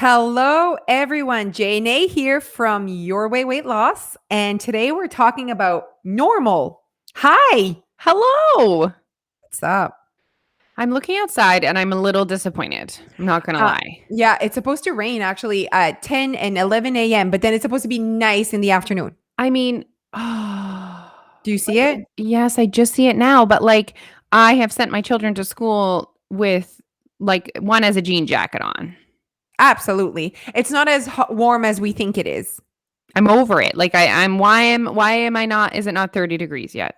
Hello, everyone. Jane here from Your Way Weight Loss. And today we're talking about normal. Hi. Hello. What's up? I'm looking outside and I'm a little disappointed. I'm not going to Uh, lie. yeah, it's supposed to rain actually at 10 and 11 a.m., but then it's supposed to be nice in the afternoon. I mean, oh, Do you see it? yes, I just see it now, but I have sent my children to school with one has a jean jacket on. Absolutely. It's not as warm as we think it is. I'm over it. Why am I not, is it not 30 degrees yet?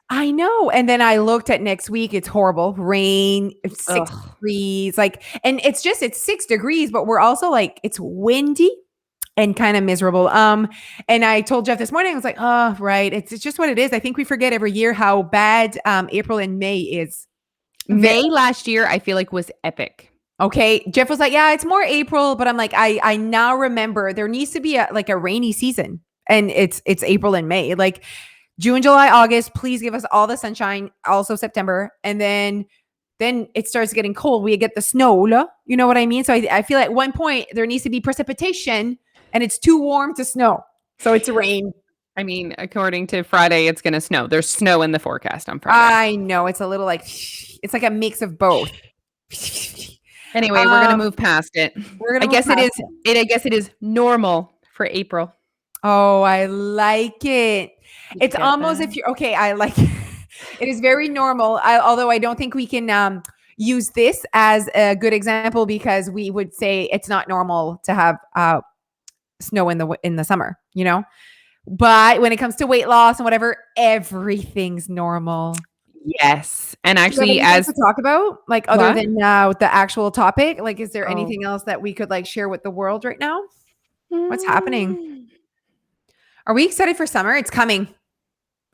I know. And then I looked at next week. It's horrible. Rain, it's six Ugh. degrees. And it's 6 degrees, but we're also like, it's windy and kind of miserable. And I told Jeff this morning, I was like, oh, right. It's just what it is. I think we forget every year how bad April and May is. May last year, I feel like was epic. Okay. Jeff was like, yeah, it's more April, but I'm like, I now remember there needs to be a rainy season, and it's April and May. Like June, July, August, please give us all the sunshine. Also September. And then it starts getting cold. We get the snow. You know what I mean? So I feel like at one point there needs to be precipitation and it's too warm to snow. So it's rain. I mean, according to Friday, it's going to snow. There's snow in the forecast on Friday. I know. It's a little like, it's like a mix of both. Anyway, we're gonna move past it. I guess it is normal for April. Oh, I like it. It's almost that? if you're okay. I like it. It is very normal. Although I don't think we can use this as a good example because we would say it's not normal to have snow in the summer, you know. But when it comes to weight loss and whatever, everything's normal. Yes, and Do you have actually, anything as to talk about, like other what? than the actual topic? Like, is there Oh. anything else that we could like share with the world right now? What's happening? Mm. Are we excited for summer? It's coming.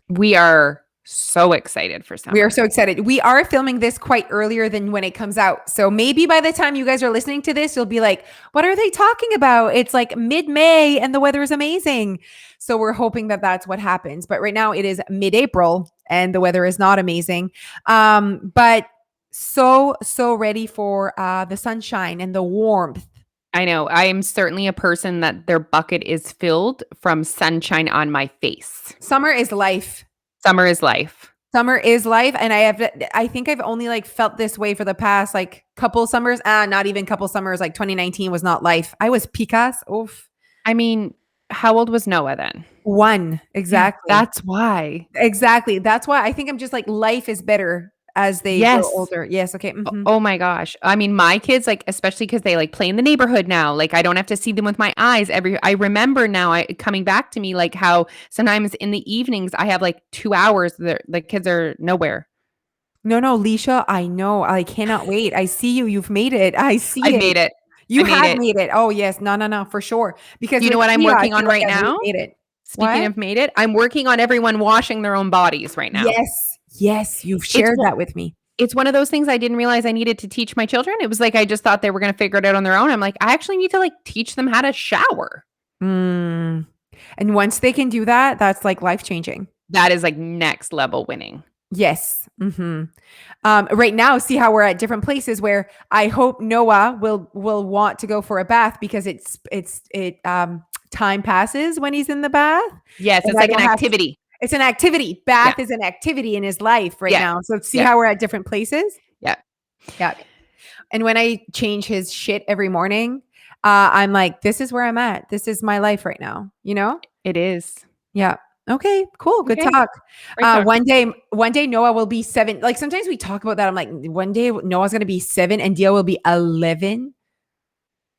We are so excited for summer. We are so excited. We are filming this quite earlier than when it comes out. So maybe by the time you guys are listening to this, you'll be like, what are they talking about? It's like mid-May and the weather is amazing. So we're hoping that that's what happens. But right now it is mid-April and the weather is not amazing. But so ready for the sunshine and the warmth. I know. I am certainly a person that their bucket is filled from sunshine on my face. Summer is life. Summer is life. Summer is life. And I think I've only like felt this way for the past like couple summers. Not even couple summers. Like 2019 was not life. I was Picas. Oof. I mean, how old was Noah then? 1. Exactly. That's why. Exactly. That's why I think I'm just like life is better as they grow older. Yes. Okay. Mm-hmm. Oh my gosh. I mean, my kids, like, especially because they like play in the neighborhood now, like I don't have to see them with my eyes I remember now coming back to me, like how sometimes in the evenings I have like 2 hours that the kids are nowhere. No, Leisha, I know. I cannot wait. I see you. You've made it. I see I it. made it. You I made have it. made it. Oh yes. No, for sure. Because You know with what I'm Kia, I working feel on like right I've now? made it. Speaking What? of made it, I'm working on everyone washing their own bodies right now. Yes. You've It's shared that with me. it's one of those things I didn't realize I needed to teach my children. It was like I just thought they were going to figure it out on their own. I'm like, I actually need to like teach them how to shower. Mm. And once they can do that, that's like life changing. That is like next level winning. Yes. Mm-hmm. Right now, see how we're at different places where I hope Noah will want to go for a bath because time passes when he's in the bath. Yes, And it's like an activity. It's an activity. Bath is an activity in his life right now. So see how we're at different places. Yeah. Yeah. And when I change his shit every morning, I'm like, this is where I'm at. This is my life right now. You know? It is. Yeah. Okay, cool. Good Okay. talk. Talk. One day Noah will be 7. Like sometimes we talk about that. I'm like, one day Noah's going to be 7 and Dia will be 11.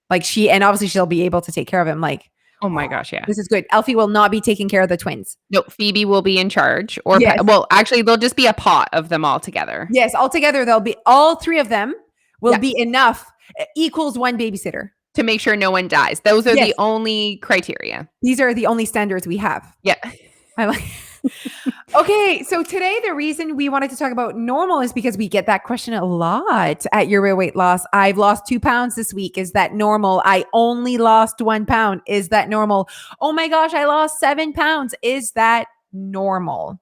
Like and obviously she'll be able to take care of him. Like, oh my gosh, yeah. This is good. Elfie will not be taking care of the twins. No, Phoebe will be in charge. Or yes. Well, actually, there'll just be a pot of them all together. Yes, all together they'll be all 3 of them will be enough equals 1 babysitter. To make sure no one dies. Those are the only criteria. These are the only standards we have. Yeah. I like. Okay, so today the reason we wanted to talk about normal is because we get that question a lot at Your Real Weight Loss. I've lost 2 pounds this week. Is that normal? I only lost 1 pound. Is that normal? Oh my gosh, I lost 7 pounds. Is that normal?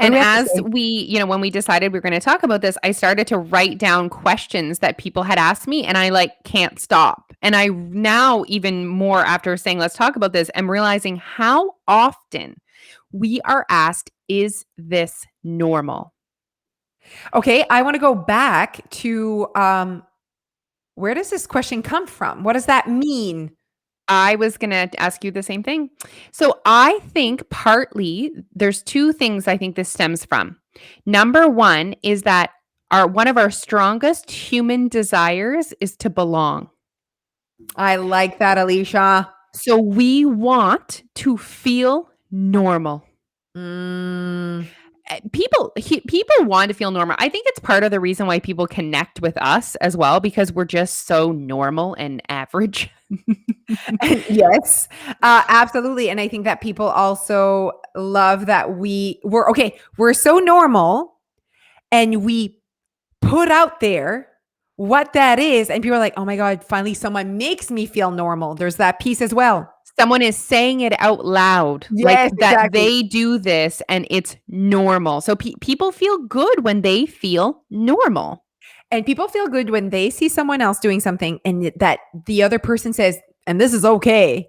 What do And we have to as say? we, when we decided we were going to talk about this, I started to write down questions that people had asked me and I like can't stop. And I now even more after saying let's talk about this, I'm realizing how often we are asked, is this normal? Okay, I want to go back to where does this question come from? What does that mean? I was going to ask you the same thing. So I think partly there's two things I think this stems from. Number one is that one of our strongest human desires is to belong. I like that, Alicia. So we want to feel normal. Mm. People want to feel normal. I think it's part of the reason why people connect with us as well because we're just so normal and average. Yes, absolutely. And I think that people also love that we're okay. We're so normal and we put out there what that is. And people are like, oh my God, finally someone makes me feel normal. There's that piece as well. Someone is saying it out loud, like Yes, that exactly. they do this and it's normal. So people feel good when they feel normal. And people feel good when they see someone else doing something and that the other person says, and this is okay.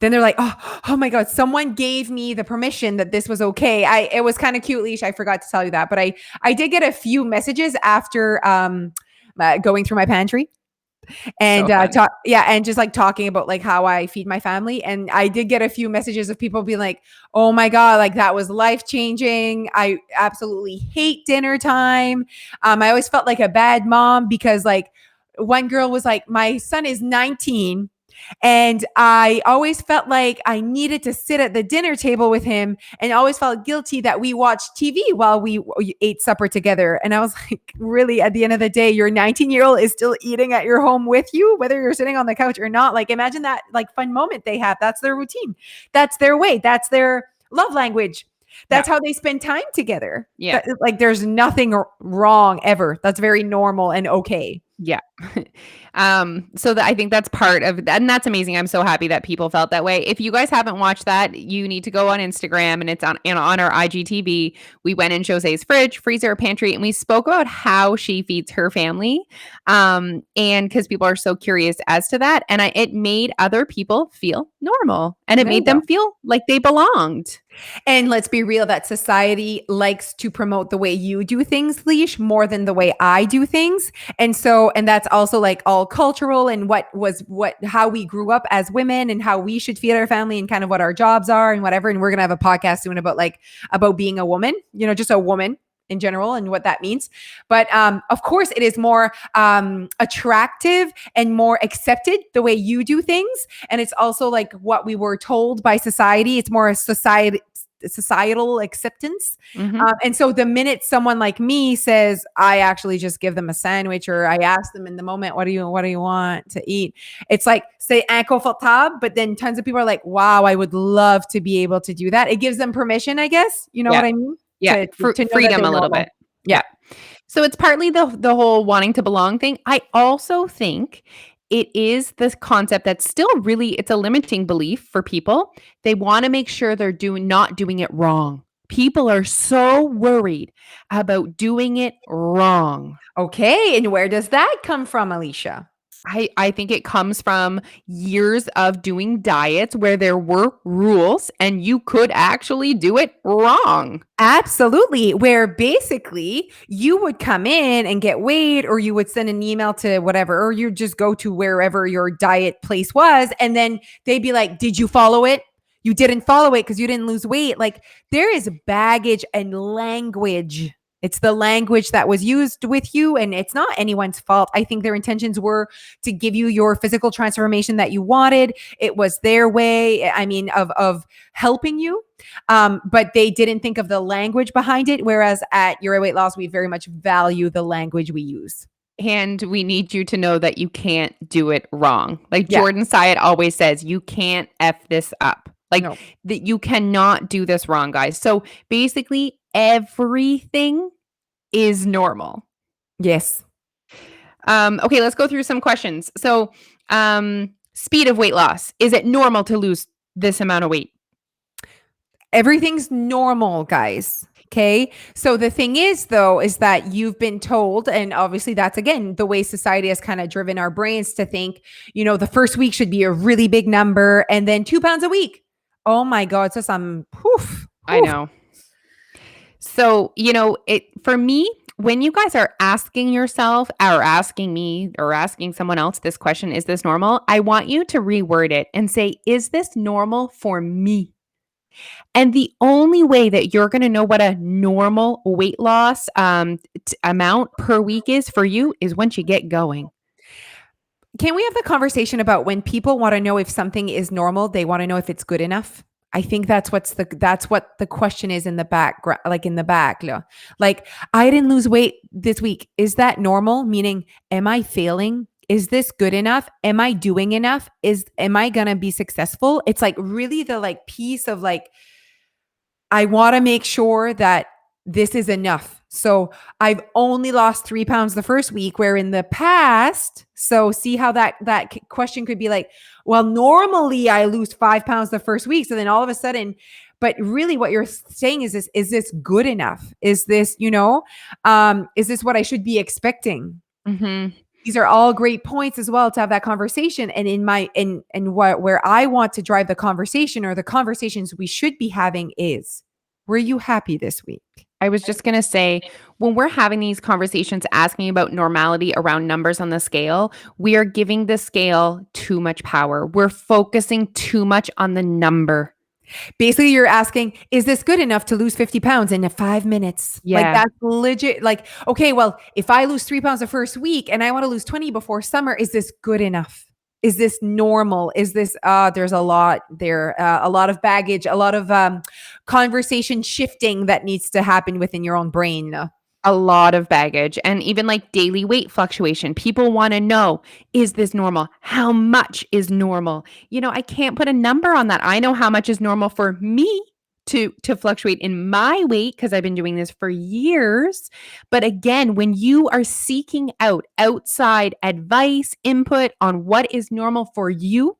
Then they're like, oh my God, someone gave me the permission that this was okay. It was kind of cute, Leash. I forgot to tell you that, but I did get a few messages after going through my pantry and So funny. and just like talking about like how I feed my family. And I did get a few messages of people being like, oh my God, like that was life changing. I absolutely hate dinner time. I always felt like a bad mom because like one girl was like, my son is 19 and I always felt like I needed to sit at the dinner table with him and always felt guilty that we watched TV while we ate supper together. And I was like, really, at the end of the day, your 19-year-old is still eating at your home with you, whether you're sitting on the couch or not. Like, imagine that like fun moment they have. That's their routine. That's their way. That's their love language. Yeah. That's how they spend time together. Yeah. Like, there's nothing wrong ever. That's very normal and okay. Yeah. So that I think that's part of that, and that's amazing. I'm so happy that people felt that way. If you guys haven't watched that, you need to go on Instagram and it's on our IGTV. We went in Jose's fridge, freezer, pantry, and we spoke about how she feeds her family. And because people are so curious as to that, and it made other people feel normal and it There you made go. them feel like they belonged. And let's be real, that society likes to promote the way you do things, Leash, more than the way I do things. And that's also like all cultural and how we grew up as women and how we should feed our family and kind of what our jobs are and whatever. And we're going to have a podcast soon about being a woman, just a woman in general and what that means. But of course, it is more attractive and more accepted the way you do things. And it's also like what we were told by society. It's more a societal acceptance. Mhm. And so the minute someone like me says, I actually just give them a sandwich or I ask them in the moment, what do you want to eat? It's like say inconfortable, but then tons of people are like, wow, I would love to be able to do that. It gives them permission, I guess. You know Yeah. what I mean? Yeah. To know that Freedom they're a little normal. bit. Yeah. Yeah. So it's partly the whole wanting to belong thing. I also think it is this concept that's still really it's a limiting belief for people. They want to make sure they're not doing it wrong. People are so worried about doing it wrong. Okay. And where does that come from, Alicia? I think it comes from years of doing diets where there were rules and you could actually do it wrong. Absolutely. Where basically you would come in and get weighed, or you would send an email to whatever, or you just go to wherever your diet place was. And then they'd be like, did you follow it? You didn't follow it because you didn't lose weight. Like there is baggage and language. It's the language that was used with you, and it's not anyone's fault. I think their intentions were to give you your physical transformation that you wanted. It was their way, I mean, of helping you. But they didn't think of the language behind it. Whereas at Your Weight Loss, we very much value the language we use. And we need you to know that you can't do it wrong. Like Yeah. Jordan Syatt always says, you can't F this up. Like No. that you cannot do this wrong, guys. So basically everything is normal. Yes. Okay, let's go through some questions. So speed of weight loss. Is it normal to lose this amount of weight? Everything's normal, guys. Okay. So the thing is, though, is that you've been told, and obviously that's again the way society has kind of driven our brains to think, the first week should be a really big number and then 2 pounds a week. Oh my God. So some poof, I poof. know. So, it for me, when you guys are asking yourself or asking me or asking someone else this question, is this normal? I want you to reword it and say, is this normal for me? And the only way that you're going to know what a normal weight loss amount per week is for you is once you get going. Can we have the conversation about when people want to know if something is normal, they want to know if it's good enough? I think that's what the question is in the background, like in the back. Like, I didn't lose weight this week. Is that normal? Meaning, am I failing? Is this good enough? Am I doing enough? Am I gonna be successful? It's like really the like piece of like, I want to make sure that this is enough. So I've only lost 3 pounds the first week, where in the past, so see how that question could be like, well, normally I lose 5 pounds the first week. So then all of a sudden, but really what you're saying is this good enough? Is this, is this what I should be expecting? Hmm. These are all great points as well to have that conversation. And in my and what where I want to drive the conversation, or the conversations we should be having, is, were you happy this week? I was just going to say, when we're having these conversations asking about normality around numbers on the scale, we are giving the scale too much power. We're focusing too much on the number. Basically, you're asking, is this good enough to lose 50 pounds in 5 minutes? Like, Yeah. that's legit. Like, okay, well, if I lose 3 pounds the first week and I want to lose 20 before summer, is this good enough? Is this normal? Is this, there's a lot there, a lot of baggage, a lot of conversation shifting that needs to happen within your own brain. A lot of baggage and even like daily weight fluctuation. People want to know, is this normal? How much is normal? I can't put a number on that. I know how much is normal for me to fluctuate in my weight because I've been doing this for years. But again, when you are seeking out outside advice, input on what is normal for you,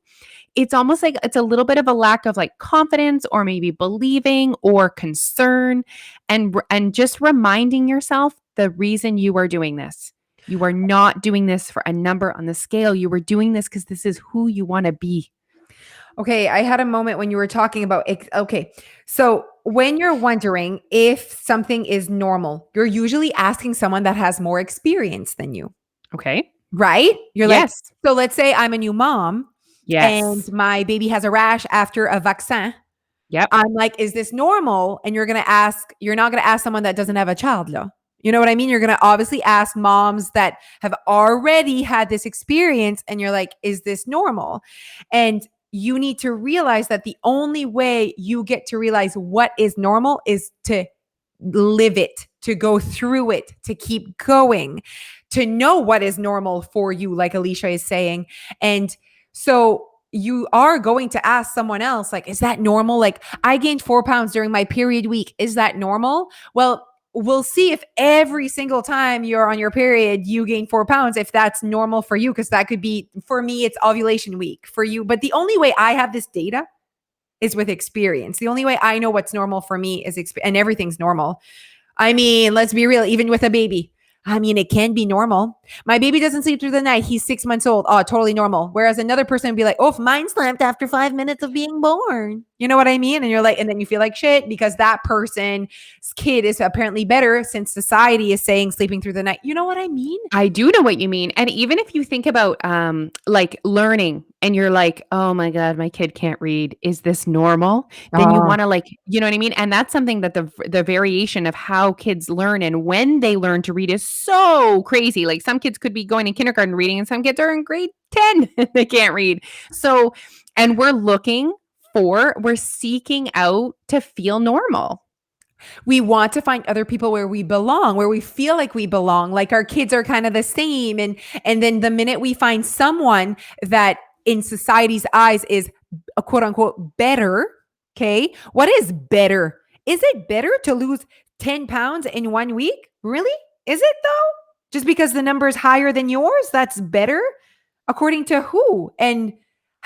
it's almost like it's a little bit of a lack of like confidence or maybe believing or concern, and just reminding yourself the reason you are doing this. You are not doing this for a number on the scale. You were doing this because this is who you want to be. Okay, I had a moment when you were talking about okay. So, when you're wondering if something is normal, you're usually asking someone that has more experience than you, Okay. right? You're like, Yes. so let's say I'm a new mom and Yes. my baby has a rash after a vaccin. Yep. I'm like, is this normal? And you're not going to ask someone that doesn't have a child, though. You know what I mean? You're going to obviously ask moms that have already had this experience, and you're like, is this normal? And you need to realize that the only way you get to realize what is normal is to live it, to go through it, to keep going, to know what is normal for you, like Alicia is saying. And so you are going to ask someone else, like, is that normal? Like, I gained 4 pounds during my period week. Is that normal? Well, we'll see if every single time you're on your period, you gain 4 pounds, if that's normal for you. Cause that could be, for me, it's ovulation week for you. But the only way I have this data is with experience. The only way I know what's normal for me is and everything's normal. I mean, let's be real, even with a baby. I mean, it can be normal. My baby doesn't sleep through the night. He's 6 months old. Oh, totally normal. Whereas another person would be like, oh, if mine slept after 5 minutes of being born. You know what I mean? And you're like, and then you feel like shit because that person's kid is apparently better since society is saying sleeping through the night. You know what I mean? I do know what you mean. And even if you think about like learning and you're like, oh my God, my kid can't read. Is this normal? Then you Oh, want to like, you know what I mean? And that's something that the variation of how kids learn and when they learn to read is so crazy. Like some kids could be going in kindergarten reading and some kids are in grade 10 they can't read. So, and we're seeking out to feel normal. we want to find other people where we belong, where we feel like we belong, like our kids are kind of the same. And then the minute we find someone that in society's eyes is a quote unquote better, okay? What is better? Is it better to lose 10 pounds in 1 week? Really? Is it though? Just because the number is higher than yours, that's better? According to who? And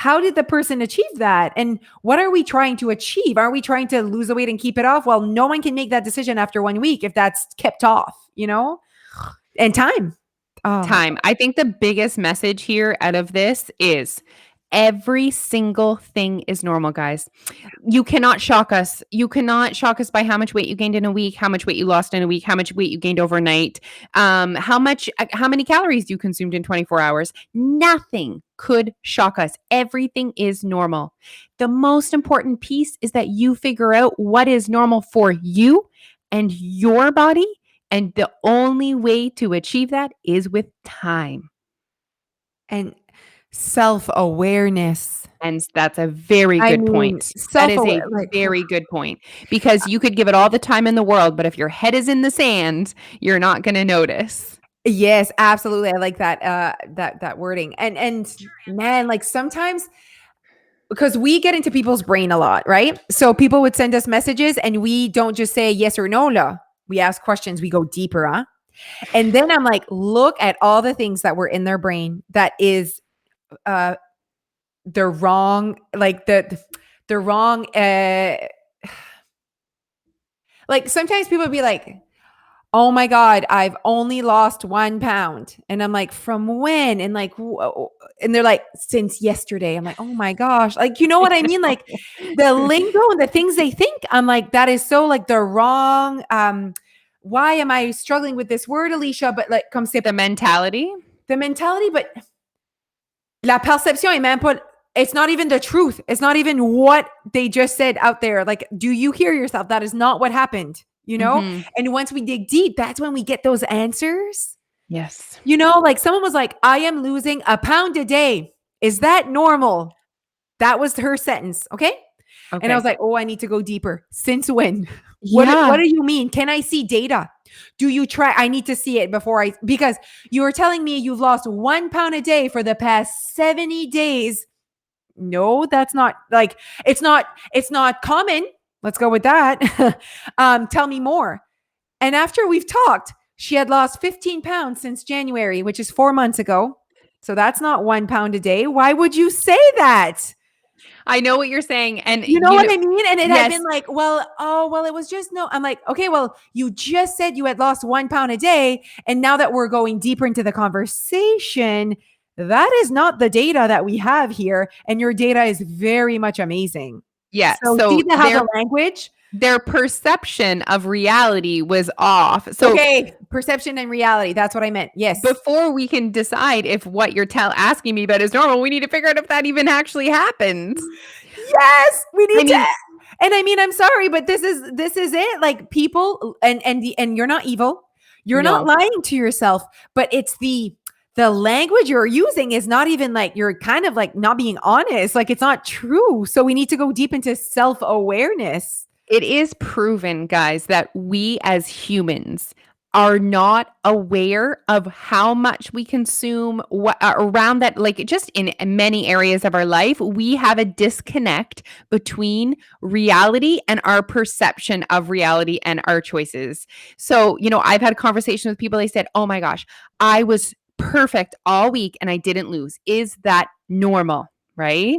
how did the person achieve that? And what are we trying to achieve? Are we trying to lose the weight and keep it off? Well, no one can make that decision after 1 week if that's kept off, and time. Oh my Time. I think the biggest message here out of this is every single thing is normal, guys. You cannot shock us. You cannot shock us by how much weight you gained in a week, how much weight you lost in a week, how much weight you gained overnight, how many calories you consumed in 24 hours. Nothing could shock us. Everything is normal. The most important piece is that you figure out what is normal for you and your body. And the only way to achieve that is with time. And self-awareness. And that's a very I good mean, point. That is a self-aware, like, very good point because you could give it all the time in the world, but if your head is in the sand, you're not going to notice. yes, absolutely. I like that that wording. And man, like sometimes because we get into people's brain a lot, right? So people would send us messages and we don't just say yes or no, la. We ask questions, we go deeper, huh? And then I'm like, look at all the things that were in their brain that is uh the wrong, like the wrong like sometimes people be like, oh my God, I've only lost 1 pound. And I'm like, from when? And like, and they're like, since yesterday. I'm like, oh my gosh. Like, you know what I mean? Like the lingo and the things they think, I'm like, that is so like the wrong, why am I struggling with this word, Alicia? But like, comme c'est The mentality. the mentality, but la perception est même pas, it's not even the truth. It's not even what they just said out there. Like, do you hear yourself? That is not what happened, Mm-hmm. And once we dig deep, that's when we get those answers. Yes. Like someone was like, I am losing 1 pound a day. Is that normal? That was her sentence. Okay. And I was like, oh, I need to go deeper. Since when? What do you mean? Can I see data? Do you try? I need to see it because you were telling me you've lost 1 pound a day for the past 70 days. No, that's not like, it's not common. Let's go with that. Tell me more. And after we've talked, she had lost 15 pounds since January, which is 4 months ago. So that's not 1 pound a day. Why would you say that? I know what you're saying. And You know what I mean? And it had yes. been like, well, it was just no. I'm like, okay, well, you just said you had lost 1 pound a day. And now that we're going deeper into the conversation, that is not the data that we have here. And your data is very much amazing. Yeah. So see how the language, their perception of reality was off. So okay, perception and reality. That's what I meant. Yes. before we can decide if what you're asking me about is normal, we need to figure out if that even actually happened. Yes, we need to. And I mean, I'm sorry, but this is it. Like people, and you're not evil. You're not lying to yourself, but it's the language you're using is not even like, you're kind of like not being honest. Like it's not true. So we need to go deep into self-awareness. It is proven, guys, that we as humans are not aware of how much we consume around that, like just in many areas of our life. We have a disconnect between reality and our perception of reality and our choices. So, I've had conversations with people. They said, oh my gosh, I was perfect all week and I didn't lose. Is that normal? Right?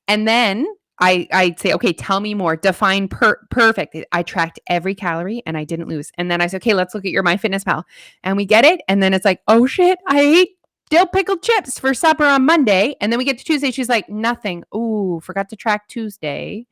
And then I'd say, okay, tell me more. Define perfect. I tracked every calorie and I didn't lose. And then I said, okay, let's look at your MyFitnessPal. And we get it. And then it's like, oh shit, I ate dill pickled chips for supper on Monday. And then we get to Tuesday. She's like, nothing. Ooh, forgot to track Tuesday.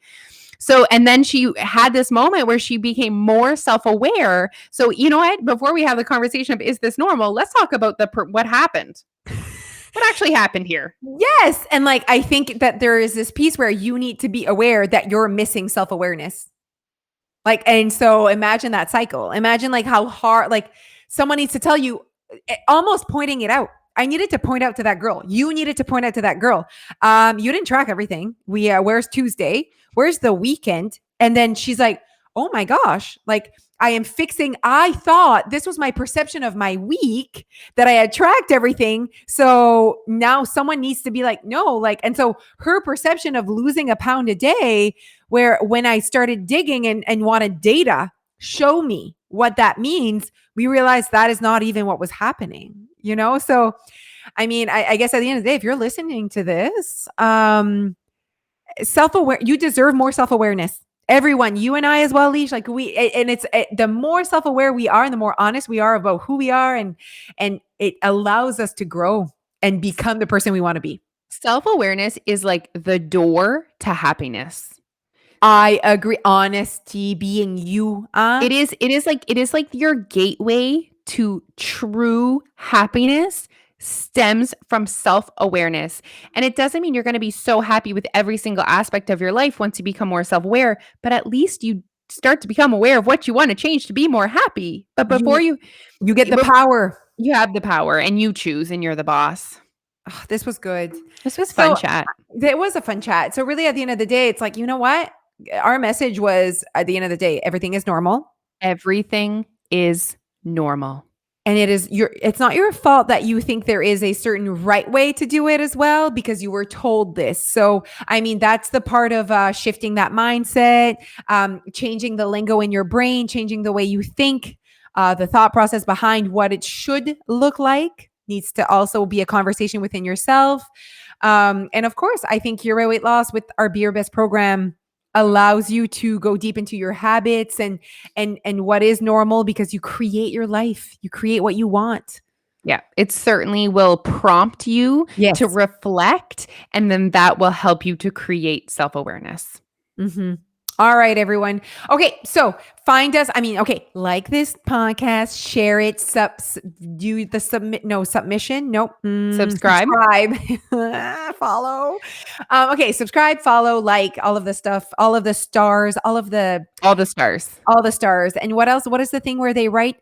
So, and then she had this moment where she became more self-aware. So, you know what? Before we have the conversation of, is this normal? Let's talk about what happened. What actually happened here? Yes. And like, I think that there is this piece where you need to be aware that you're missing self-awareness. Like, and so imagine that cycle. Imagine like how hard, like someone needs to tell you, almost pointing it out. I needed to point out to that girl. You needed to point out to that girl. You didn't track everything. Where's Tuesday? Where's the weekend? And then she's like, oh my gosh, like I thought this was my perception of my week, that I had tracked everything. So now someone needs to be like, no, like, and so her perception of losing 1 pound a day, where when I started digging and wanted data, show me what that means, we realized that is not even what was happening, So I mean, I guess at the end of the day, if you're listening to this, self-aware, you deserve more self-awareness. Everyone, you and I as well, Leash, like and it's the more self-aware we are and the more honest we are about who we are, and it allows us to grow and become the person we want to be. Self-awareness is like the door to happiness. I agree. Honesty, being you. It is like your gateway to true happiness stems from self-awareness. And it doesn't mean you're going to be so happy with every single aspect of your life once you become more self-aware, but at least you start to become aware of what you want to change to be more happy. But before You get the power. you have the power and you choose and you're the boss. Oh, this was good. This was So fun chat. it was a fun chat. So really, at the end of the day, it's like, you know what? Our message was, at the end of the day, everything is normal. Everything is normal. And it's not your fault that you think there is a certain right way to do it as well, because you were told this. So, I mean, that's the part of shifting that mindset, changing the lingo in your brain, changing the way you think, the thought process behind what it should look like needs to also be a conversation within yourself. And of course, I think Hero Weight Loss with our Be Your Best program allows you to go deep into your habits and what is normal, because you create your life, you create what you want. Yeah, it certainly will prompt you to reflect, and then that will help you to create self-awareness. Mm-hmm. All right, everyone. Okay, so find us. I mean, okay, like this podcast, share it, do the submission. Nope. Subscribe. Follow. Okay, subscribe, follow, like all of the stuff, all of the stars, all the stars. And what else? What is the thing where they write?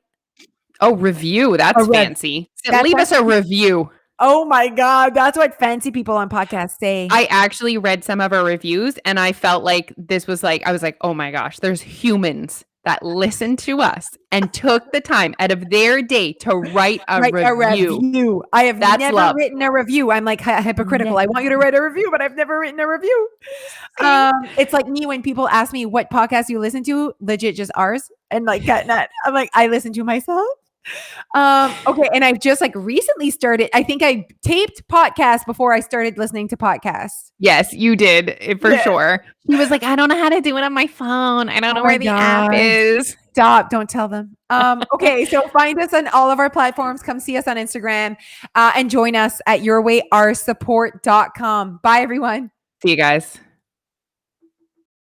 Oh, review. That's fancy. Leave us a review. Oh my God. That's what fancy people on podcasts say. I actually read some of our reviews and I felt like this was like, I was like, oh my gosh, there's humans that listened to us and took the time out of their day to write a review. I have never written a review. I'm like hypocritical. I want you to write a review, but I've never written a review. It's like me when people ask me what podcast you listen to, legit just ours. And like, I'm like, I listen to myself. Okay. And I've just like recently started, I think I taped podcasts before I started listening to podcasts. Yes, you did for sure. He was like, I don't know how to do it on my phone. I don't know where the app is. Stop. Don't tell them. Okay. So find us on all of our platforms. Come see us on Instagram, and join us at yourwayoursupport.com. Bye everyone. See you guys.